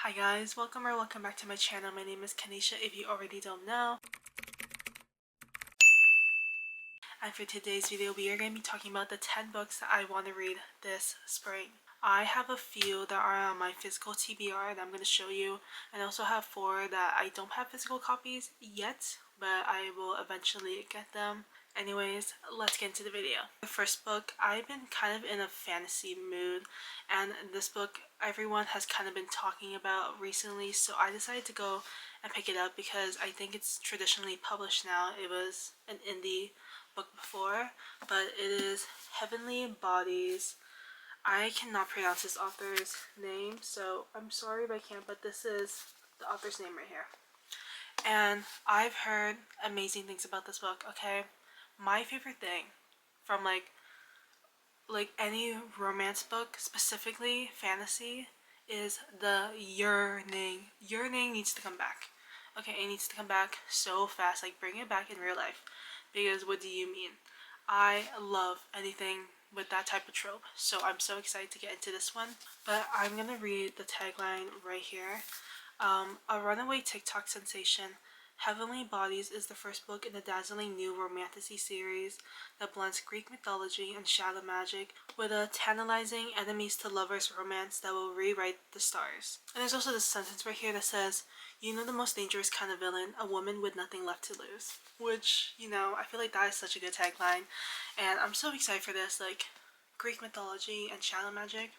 Hi guys, welcome back to my channel. My name is Kanisha if you already don't know. And for today's video, we are going to be talking about the 10 books that I want to read this spring. I have a few that are on my physical TBR that I'm going to show you, and I also have 4 that I don't have physical copies yet, but I will eventually get them. Anyways, let's get into the video. The first book, I've been kind of in a fantasy mood, and this book everyone has kind of been talking about recently, so I decided to go and pick it up because I think it's traditionally published now. It was an indie book before, but it is Heavenly Bodies. I cannot pronounce this author's name, so I'm sorry if I can't, but this is the author's name right here. And I've heard amazing things about this book, okay? My favorite thing from like any romance book, specifically fantasy, is the yearning. Yearning needs to come back. Okay, it needs to come back so fast. Like, bring it back in real life. Because what do you mean? I love anything with that type of trope, so I'm so excited to get into this one. But I'm gonna read the tagline right here. A runaway TikTok sensation, Heavenly Bodies is the first book in the dazzling new romantasy series that blends Greek mythology and shadow magic with a tantalizing enemies to lovers romance that will rewrite the stars. And there's also this sentence right here that says, "You know the most dangerous kind of villain, a woman with nothing left to lose." Which, I feel like that is such a good tagline. And I'm so excited for this. Like, Greek mythology and shadow magic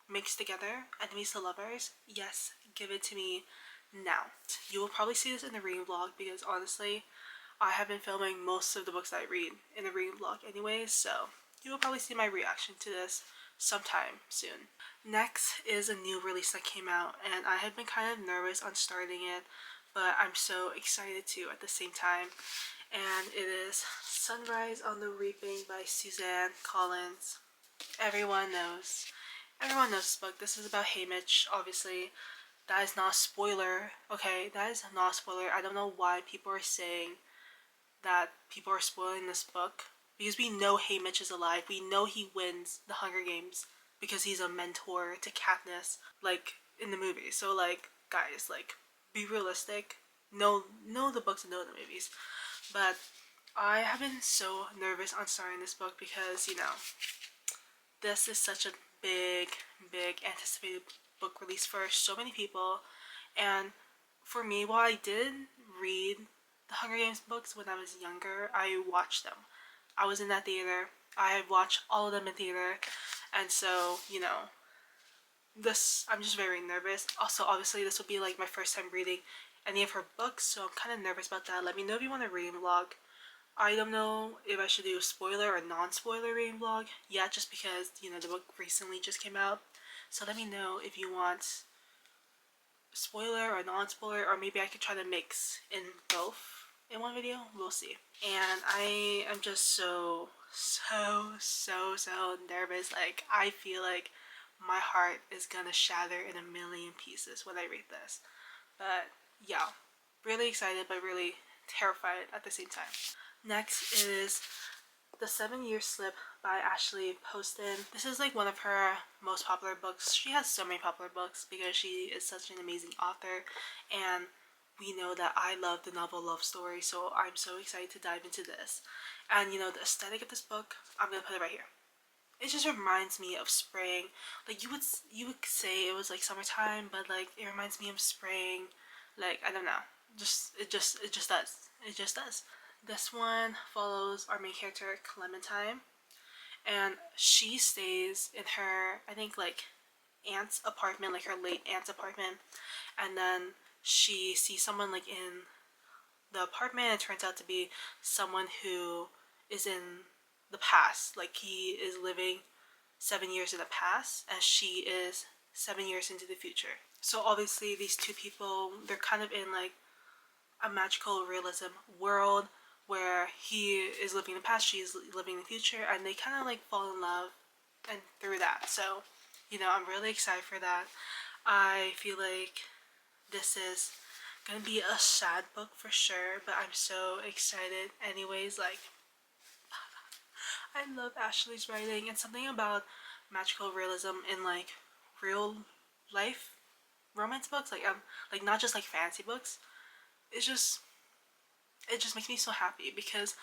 mixed together, enemies to lovers. Yes, give it to me now. You will probably see this in the reading vlog because honestly, I have been filming most of the books that I read in the reading vlog anyways, so you will probably see my reaction to this sometime soon. Next is a new release that came out, and I have been kind of nervous on starting it, but I'm so excited too at the same time. And it is Sunrise on the Reaping by Suzanne Collins. Everyone knows. Everyone knows this book. This is about Haymitch, obviously. That is not a spoiler, okay? That is not a spoiler. I don't know why people are saying that people are spoiling this book. Because we know Haymitch is alive. We know he wins the Hunger Games because he's a mentor to Katniss, like, in the movie. So, like, guys, like, be realistic. Know the books and know the movies. But I have been so nervous on starting this book because, this is such a big anticipated book release for so many people. And for me, while I did read the Hunger Games books when I was younger, I watched them. I was in that theater. I have watched all of them in theater. And so, I'm just very nervous. Also, obviously, this will be like my first time reading any of her books, so I'm kind of nervous about that. Let me know if you want a reading vlog. I don't know if I should do a spoiler or non-spoiler reading vlog yet, just because, the book recently just came out. So let me know if you want spoiler or non-spoiler, or maybe I could try to mix in both in one video. We'll see. And I am just so nervous. Like, I feel like my heart is gonna shatter in a million pieces when I read this. But yeah, really excited but really terrified at the same time. Next is The 7-Year Slip by Ashley Poston. This is like one of her most popular books. She has so many popular books because she is such an amazing author, and we know that I love the novel love story, so I'm so excited to dive into this. And the aesthetic of this book, I'm gonna put it right here. It just reminds me of spring. Like, you would say it was like summertime, but like it reminds me of spring. Like, I don't know. It just does. It just does. This one follows our main character, Clementine, and she stays in her, I think, like, aunt's apartment, like her late aunt's apartment, and then she sees someone, like, in the apartment. It turns out to be someone who is in the past. Like, he is living 7 years in the past, and she is 7 years into the future. So obviously these two people, they're kind of in, like, a magical realism world where he is living in the past, she's living in the future, and they kind of like fall in love and through that. So, I'm really excited for that. I feel like this is gonna be a sad book for sure, but I'm so excited anyways. Like, I love Ashley's writing, and something about magical realism in like real life romance books, like not just like fantasy books. It's just it just makes me so happy because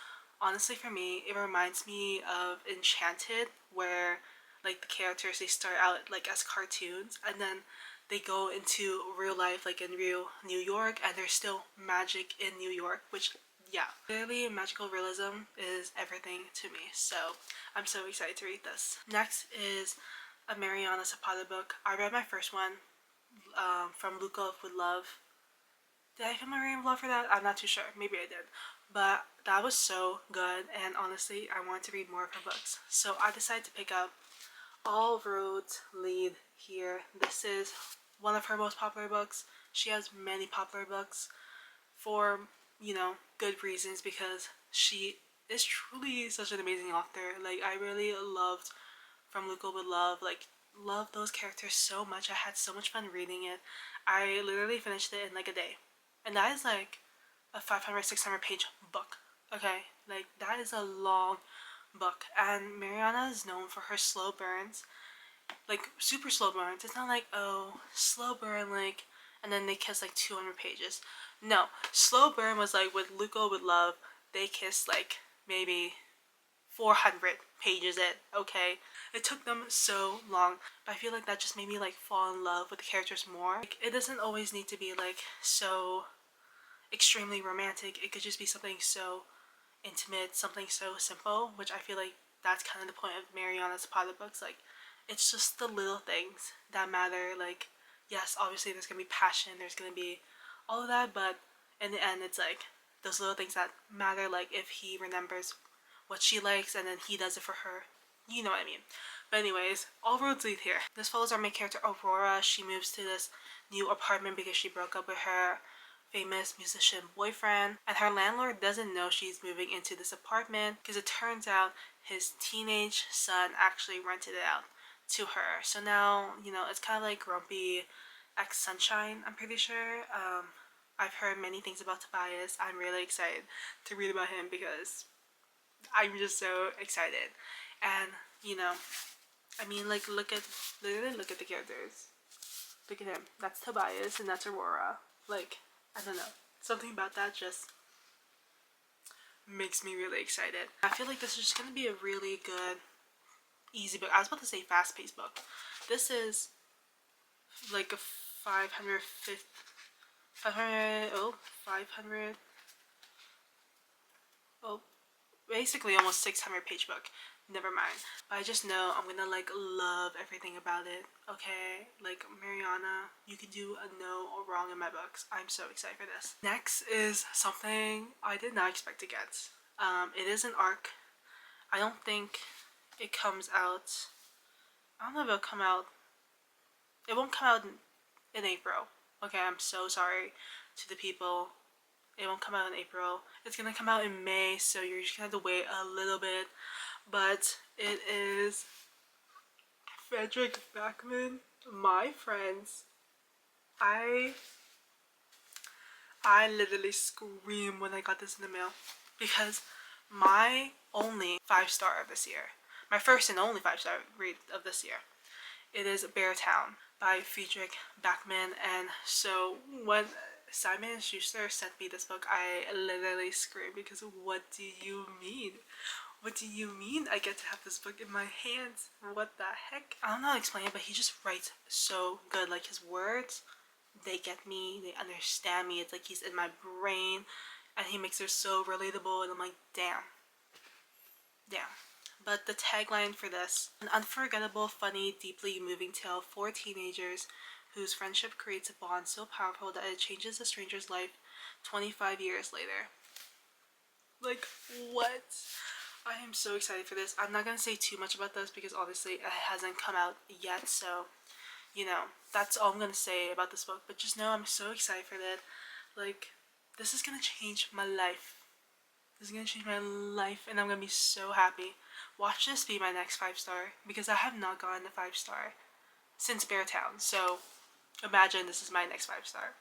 honestly for me it reminds me of Enchanted, where like the characters, they start out like as cartoons and then they go into real life, like in real New York, and there's still magic in New York, which yeah, clearly magical realism is everything to me. So I'm so excited to read this. Next is a Mariana Zapata book. I read my first one, from Luca with Love. Did I feel my rain of love for that? I'm not too sure. Maybe I did. But that was so good, and honestly, I wanted to read more of her books. So I decided to pick up All Roads Lead Here. This is one of her most popular books. She has many popular books for, good reasons, because she is truly such an amazing author. Like, I really loved From Luca with Love. Like, loved those characters so much. I had so much fun reading it. I literally finished it in like a day. And that is like a 500, 600 page book. Okay? Like, that is a long book. And Mariana is known for her slow burns. Like, super slow burns. It's not like, oh, slow burn, like, and then they kiss like 200 pages. No. Slow burn was like with Luca with Love, they kissed like maybe 400 pages in, okay? It took them so long, but I feel like that just made me like fall in love with the characters more. Like, it doesn't always need to be like so extremely romantic. It could just be something so intimate, something so simple, which I feel like that's kind of the point of Mariana Zapata books. Like, it's just the little things that matter. Like, yes, obviously there's gonna be passion, there's gonna be all of that, but in the end, it's like those little things that matter. Like, if he remembers what she likes and then he does it for her, you know what I mean. But anyways, all roads lead here. This follows our main character Aurora. She moves to this new apartment because she broke up with her famous musician boyfriend, and her landlord doesn't know she's moving into this apartment because it turns out his teenage son actually rented it out to her. So now, it's kind of like grumpy ex Sunshine, I'm pretty sure. I've heard many things about Tobias. I'm really excited to read about him because I'm just so excited. And, I mean, like, literally look at the characters. Look at him. That's Tobias and that's Aurora. Like, I don't know. Something about that just makes me really excited. I feel like this is just going to be a really good, easy book. I was about to say fast-paced book. This is like a 500, basically almost 600 page book. Never mind. But I just know I'm gonna like love everything about it. Okay, like Mariana, you can do a no or wrong in my books. I'm so excited for this. Next is something I did not expect to get. It is an arc. I don't think it comes out. I don't know if it'll come out. It won't come out in April. Okay, I'm so sorry to the people. It won't come out in April. It's gonna come out in May, so you're just gonna have to wait a little bit. But it is Frederick Backman, My Friends. I literally screamed when I got this in the mail because my only 5-star of this year, my first and only 5-star read of this year, it is Beartown by Friedrich Backman. And so when Simon & Schuster sent me this book, I literally screamed because what do you mean? What do you mean I get to have this book in my hands? What the heck? I don't know how to explain it, but he just writes so good. Like, his words, they get me, they understand me. It's like he's in my brain, and he makes it so relatable, and I'm like, damn. But the tagline for this: an unforgettable, funny, deeply moving tale for teenagers whose friendship creates a bond so powerful that it changes a stranger's life 25 years later. Like, what? I am so excited for this. I'm not gonna say too much about this because obviously it hasn't come out yet, so that's all I'm gonna say about this book. But just know I'm so excited for that. Like, this is gonna change my life. This is gonna change my life, and I'm gonna be so happy. Watch this be my next 5-star because I have not gotten a 5-star since Beartown. So imagine this is my next 5-star.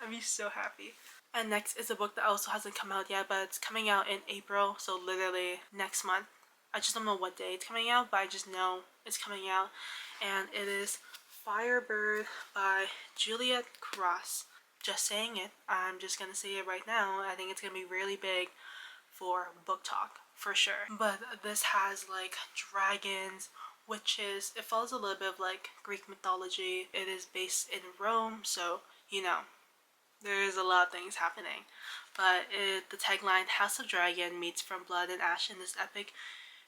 I'd be so happy. And next is a book that also hasn't come out yet, but it's coming out in April, so literally next month. I just don't know what day it's coming out, but I just know it's coming out. And it is Firebird by Juliet Cross. Just saying it. I'm just gonna say it right now. I think it's gonna be really big for book talk for sure. But this has like dragons, witches. It follows a little bit of like Greek mythology. It is based in Rome, so you know there's a lot of things happening. But the tagline House of Dragon meets From Blood and Ash in this epic,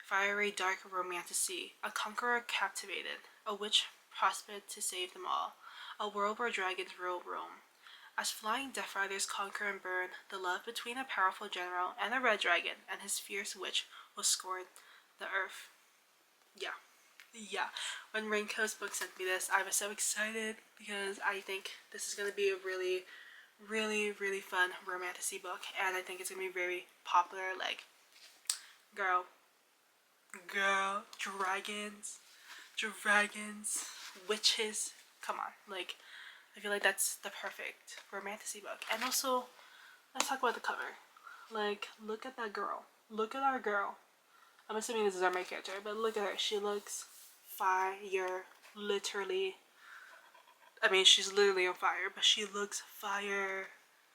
fiery, dark romantasy. A conqueror captivated, a witch prospered to save them all. A world where dragons rule Rome. As flying Death Riders conquer and burn, the love between a powerful general and a red dragon and his fierce witch will scorn the earth. Yeah. When Rainco's book sent me this, I was so excited because I think this is going to be a really, really, really fun romantasy book, and I think it's going to be very popular. Like, girl, dragons, witches. Come on, like, I feel like that's the perfect romantasy book. And also, let's talk about the cover. Like, look at that girl. Look at our girl. I'm assuming this is our main character, but look at her. She looks fire. Literally. I mean, she's literally on fire, but she looks fire.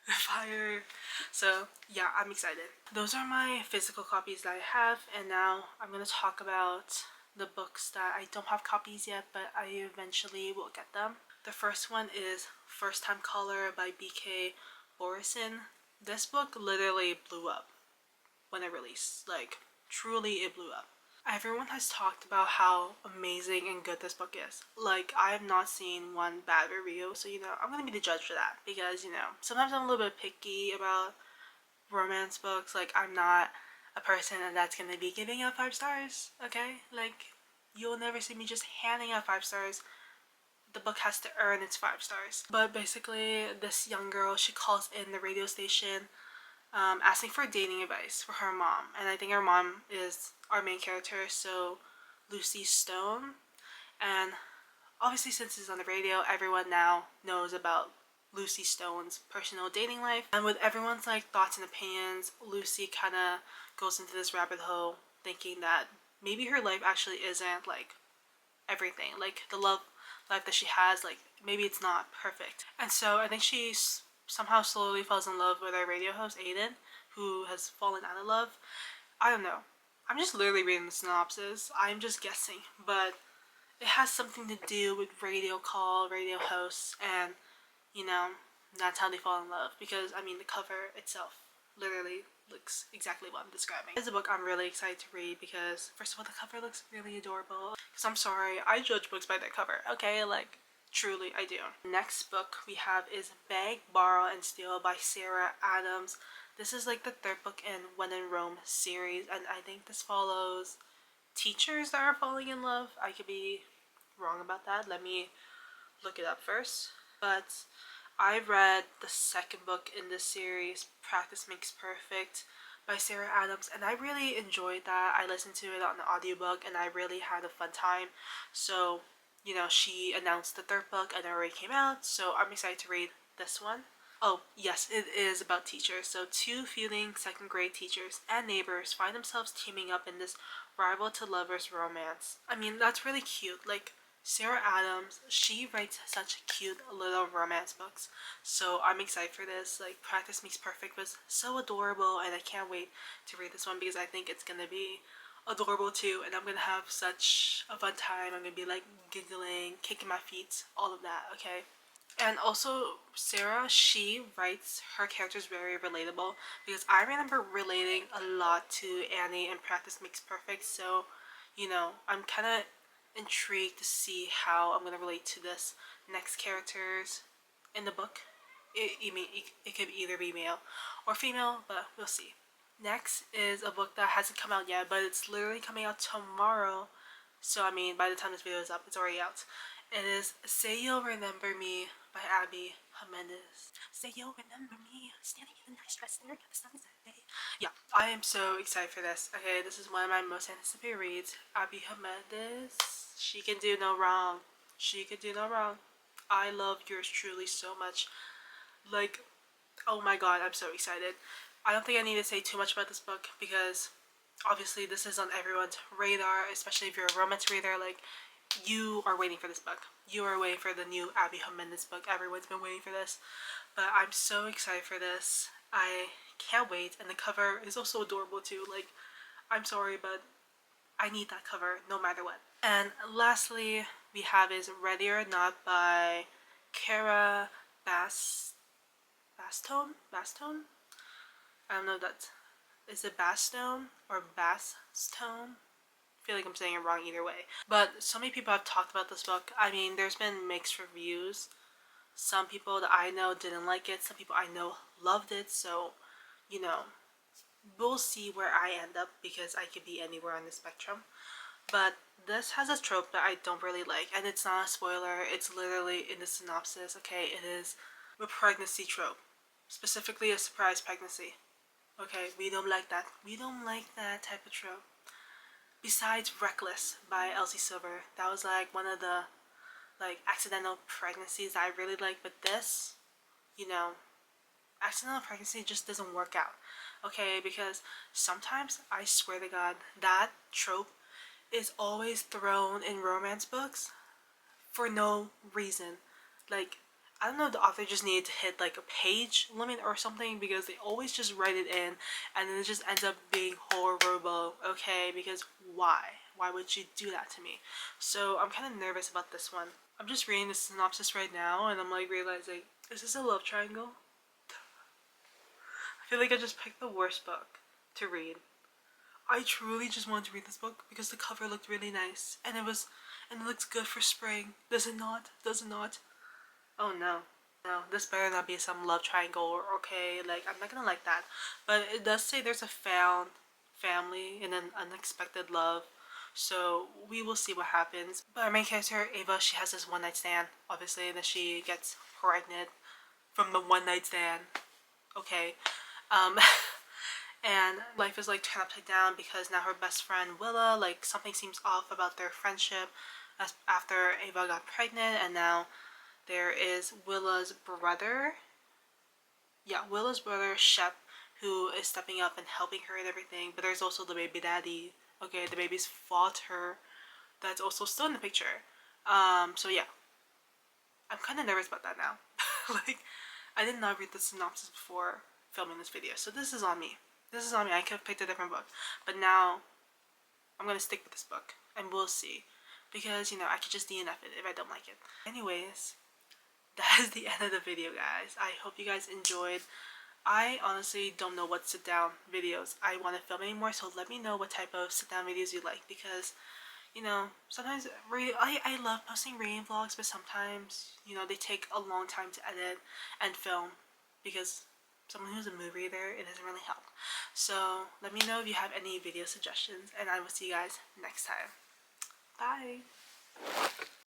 Fire. So, yeah, I'm excited. Those are my physical copies that I have, and now I'm going to talk about the books that I don't have copies yet, but I eventually will get them. The first one is First Time Caller by B.K. Borison. This book literally blew up when it released. Like, truly it blew up. Everyone has talked about how amazing and good this book is. Like, I have not seen one bad review, so, I'm gonna be the judge for that. Because, sometimes I'm a little bit picky about romance books. Like, I'm not a person that's gonna be giving out 5 stars, okay? Like, you'll never see me just handing out 5 stars. The book has to earn its 5 stars. But basically, this young girl, she calls in the radio station asking for dating advice for her mom. And I think her mom is our main character, so Lucy Stone. And obviously, since it's on the radio, everyone now knows about Lucy Stone's personal dating life. And with everyone's like thoughts and opinions, Lucy kind of goes into this rabbit hole thinking that maybe her life actually isn't like everything. Like the love life that she has, like maybe it's not perfect. And so I think she somehow slowly falls in love with our radio host Aiden, who has fallen out of love. I don't know. I'm just literally reading the synopsis. I'm just guessing, but it has something to do with radio call, radio hosts, and that's how they fall in love. Because I mean, the cover itself literally looks exactly what I'm describing. It's a book I'm really excited to read because first of all, the cover looks really adorable. Because I'm sorry, I judge books by their cover. Okay, like truly I do. Next book we have is Beg, Borrow, and Steal by Sarah Adams. This is like the 3rd book in When in Rome series, and I think this follows teachers that are falling in love. I could be wrong about that. Let me look it up first. But I read the 2nd book in this series, Practice Makes Perfect by Sarah Adams, and I really enjoyed that. I listened to it on the audiobook and I really had a fun time. So, she announced the 3rd book and it already came out, so I'm excited to read this one. Oh, yes, it is about teachers. So 2 feeling 2nd grade teachers and neighbors find themselves teaming up in this rival to lovers romance. I mean, that's really cute. Like, Sarah Adams, she writes such cute little romance books. So I'm excited for this. Like, Practice Makes Perfect was so adorable, and I can't wait to read this one because I think it's gonna be adorable too, and I'm gonna have such a fun time. I'm gonna be like giggling, kicking my feet, all of that, okay? And also, Sarah, she writes her characters very relatable because I remember relating a lot to Annie in Practice Makes Perfect. So, I'm kind of intrigued to see how I'm going to relate to this next characters in the book. It could either be male or female, but we'll see. Next is a book that hasn't come out yet, but it's literally coming out tomorrow. So, I mean, by the time this video is up, it's already out. It is Say You'll Remember Me by Abby Jimenez. Say you'll remember me, standing in a nice dress there at the sunset day. Yeah, I am so excited for this. Okay, this is one of my most anticipated reads. Abby Jimenez, she can do no wrong. She can do no wrong. I love yours truly so much. Like, oh my god, I'm so excited. I don't think I need to say too much about this book because obviously this is on everyone's radar, especially if you're a romance reader. Like, you are waiting for this book. You are waiting for the new Abby Jimenez book. Everyone's been waiting for this. But I'm so excited for this. I can't wait. And the cover is also adorable too. Like, I'm sorry, but I need that cover no matter what. And lastly, we have is Ready or Not by Kara Bastone? Bastone? I don't know if that's... Is it Bastone or Bastone? I feel like I'm saying it wrong either way. But so many people have talked about this book. I mean, there's been mixed reviews. Some people that I know didn't like it. Some people I know loved it. So, you know, we'll see where I end up because I could be anywhere on the spectrum. But this has a trope that I don't really like, and it's not a spoiler. It's literally in the synopsis. Okay, it is a pregnancy trope, specifically a surprise pregnancy. Okay, we don't like that. We don't like that type of trope. Besides Reckless by Elsie Silver, that was like one of the like accidental pregnancies that I really like. But this, you know, accidental pregnancy just doesn't work out. Okay, because sometimes I swear to God, that trope is always thrown in romance books for no reason. Like, I don't know, the author just needed to hit like a page limit or something because they always just write it in and then it just ends up being horrible. Okay, because why? Why would you do that to me? So I'm kind of nervous about this one. I'm just reading the synopsis right now and I'm like realizing, is this a love triangle? I feel like I just picked the worst book to read. I truly just wanted to read this book because the cover looked really nice and it looks good for spring. Does it not? Does it not? Oh no. No, this better not be some love triangle or okay, like I'm not gonna like that. But it does say there's a found family and an unexpected love. So we will see what happens. But our main character, Ava, she has this one night stand, obviously, and then she gets pregnant from the one night stand. Okay. Um and life is like turned upside down because now her best friend Willa, like something seems off about their friendship as after Ava got pregnant, and now there is Willa's brother. Yeah, Willa's brother Shep, who is stepping up and helping her and everything. But there's also the baby daddy. Okay, the baby's father that's also still in the picture. So yeah, I'm kind of nervous about that now. Like, I did not read the synopsis before filming this video, so this is on me. This is on me. I could have picked a different book, but now I'm gonna stick with this book, and we'll see. Because, you know, I could just DNF it if I don't like it. Anyways, that is the end of the video, guys. I hope you guys enjoyed. I honestly don't know what sit-down videos I want to film anymore, so let me know what type of sit-down videos you like, because, you know, sometimes I love posting reading vlogs, but sometimes, you know, they take a long time to edit and film because someone who's a mood reader, it doesn't really help. So let me know if you have any video suggestions, and I will see you guys next time. Bye!